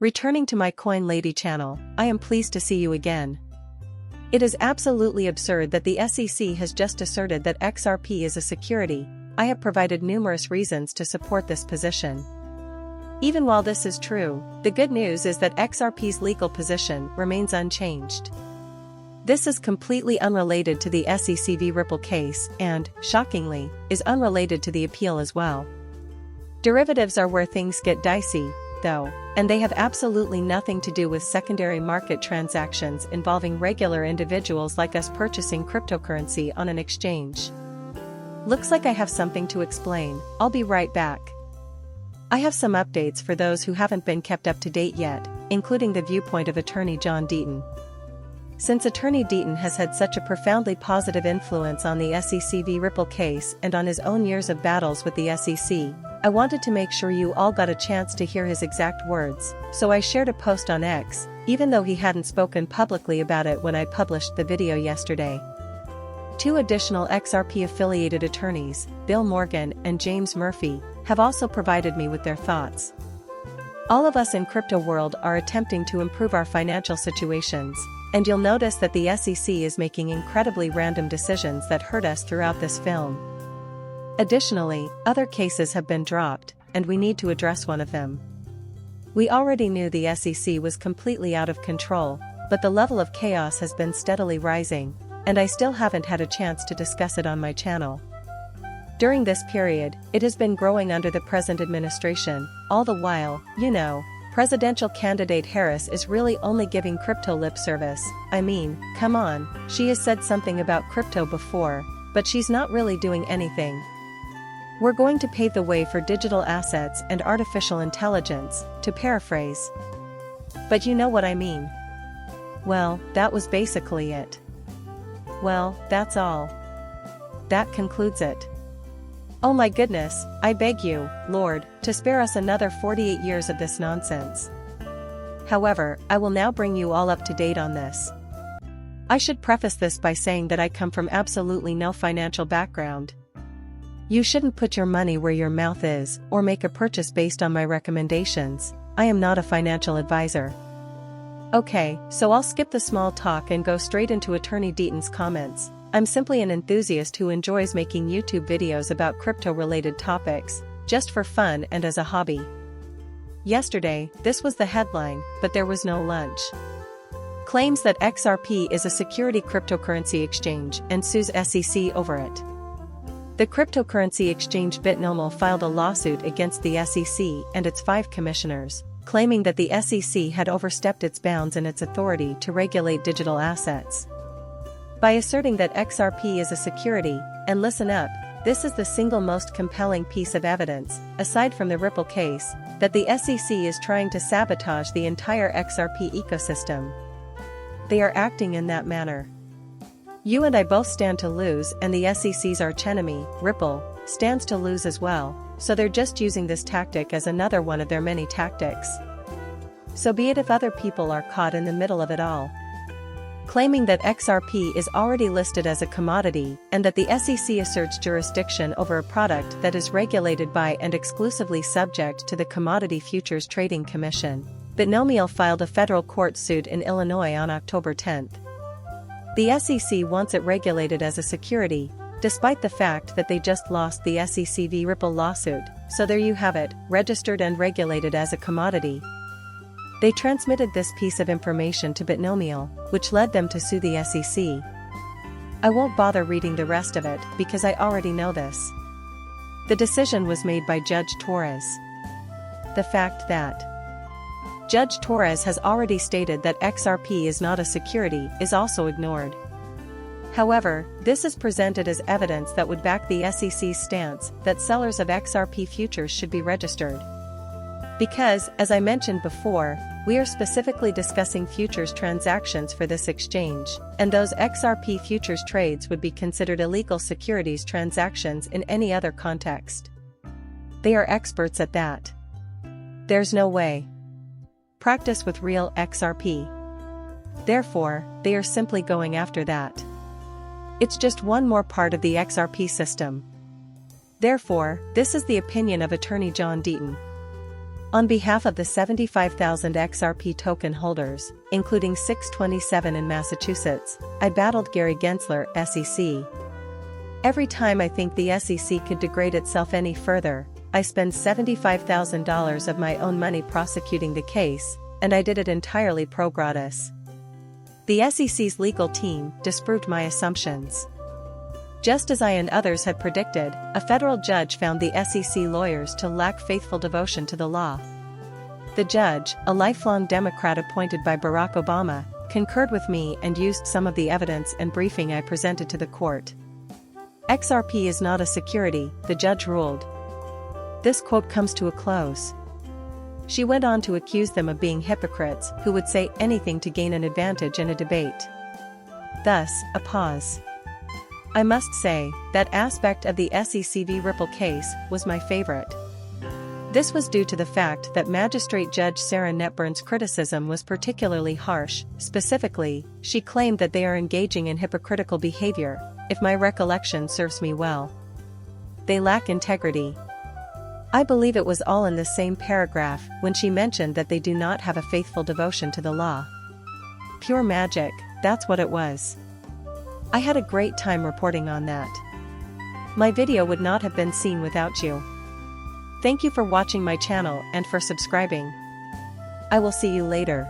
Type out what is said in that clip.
Returning to my Coin Lady channel, I am pleased to see you again. It is absolutely absurd that the SEC has just asserted that XRP is a security. I have provided numerous reasons to support this position. Even while this is true, the good news is that XRP's legal position remains unchanged. This is completely unrelated to the SEC v Ripple case and, shockingly, is unrelated to the appeal as well. Derivatives are where things get dicey, though, and they have absolutely nothing to do with secondary market transactions involving regular individuals like us purchasing cryptocurrency on an exchange. Looks like I have something to explain. I'll be right back. I have some updates for those who haven't been kept up to date yet, including the viewpoint of attorney John Deaton. Since attorney Deaton has had such a profoundly positive influence on the SEC v Ripple case and on his own years of battles with the SEC, I wanted to make sure you all got a chance to hear his exact words, so I shared a post on X, even though he hadn't spoken publicly about it when I published the video yesterday. Two additional XRP-affiliated attorneys, Bill Morgan and James Murphy, have also provided me with their thoughts. All of us in crypto world are attempting to improve our financial situations, and you'll notice that the SEC is making incredibly random decisions that hurt us throughout this film. Additionally, other cases have been dropped, and we need to address one of them. We already knew the SEC was completely out of control, but the level of chaos has been steadily rising, and I still haven't had a chance to discuss it on my channel. During this period, it has been growing under the present administration. All the while, presidential candidate Harris is really only giving crypto lip service. I mean, come on, she has said something about crypto before, but she's not really doing anything. We're going to pave the way for digital assets and artificial intelligence, to paraphrase. But you know what I mean. Well, that was basically it. Well, that's all. That concludes it. Oh my goodness, I beg you, Lord, to spare us another 48 years of this nonsense. However, I will now bring you all up to date on this. I should preface this by saying that I come from absolutely no financial background. You shouldn't put your money where your mouth is, or make a purchase based on my recommendations. I am not a financial advisor. Okay, so I'll skip the small talk and go straight into attorney Deaton's comments. I'm simply an enthusiast who enjoys making YouTube videos about crypto-related topics, just for fun and as a hobby. Yesterday, this was the headline, but there was no lunch. Claims that XRP is a security cryptocurrency exchange and sues SEC over it. The cryptocurrency exchange Bitnomal filed a lawsuit against the SEC and its 5 commissioners, claiming that the SEC had overstepped its bounds in its authority to regulate digital assets. By asserting that XRP is a security, and listen up, this is the single most compelling piece of evidence, aside from the Ripple case, that the SEC is trying to sabotage the entire XRP ecosystem. They are acting in that manner. You and I both stand to lose, and the SEC's archenemy, Ripple, stands to lose as well, so they're just using this tactic as another one of their many tactics. So be it if other people are caught in the middle of it all. Claiming that XRP is already listed as a commodity and that the SEC asserts jurisdiction over a product that is regulated by and exclusively subject to the Commodity Futures Trading Commission, Bitnomal filed a federal court suit in Illinois on October 10. The SEC wants it regulated as a security, despite the fact that they just lost the SEC v Ripple lawsuit, so there you have it, registered and regulated as a commodity. They transmitted this piece of information to Bitnomal, which led them to sue the SEC. I won't bother reading the rest of it because I already know this. The decision was made by Judge Torres. The fact that Judge Torres has already stated that XRP is not a security is also ignored. However, this is presented as evidence that would back the SEC's stance that sellers of XRP futures should be registered. Because, as I mentioned before, we are specifically discussing futures transactions for this exchange, and those XRP futures trades would be considered illegal securities transactions in any other context. They are experts at that. There's no way. Practice with real XRP. Therefore, they are simply going after that. It's just one more part of the XRP system. Therefore, this is the opinion of attorney John Deaton. On behalf of the 75,000 XRP token holders, including 627 in Massachusetts, I battled Gary Gensler, SEC. Every time I think the SEC could degrade itself any further, I spend $75,000 of my own money prosecuting the case, and I did it entirely pro gratis. The SEC's legal team disproved my assumptions. Just as I and others had predicted, a federal judge found the SEC lawyers to lack faithful devotion to the law. The judge, a lifelong Democrat appointed by Barack Obama, concurred with me and used some of the evidence and briefing I presented to the court. XRP is not a security, the judge ruled. This quote comes to a close. She went on to accuse them of being hypocrites who would say anything to gain an advantage in a debate. Thus, a pause. I must say, that aspect of the SEC v. Ripple case was my favorite. This was due to the fact that Magistrate Judge Sarah Netburn's criticism was particularly harsh. Specifically, she claimed that they are engaging in hypocritical behavior, if my recollection serves me well. They lack integrity. I believe it was all in the same paragraph when she mentioned that they do not have a faithful devotion to the law. Pure magic, that's what it was. I had a great time reporting on that. My video would not have been seen without you. Thank you for watching my channel and for subscribing. I will see you later.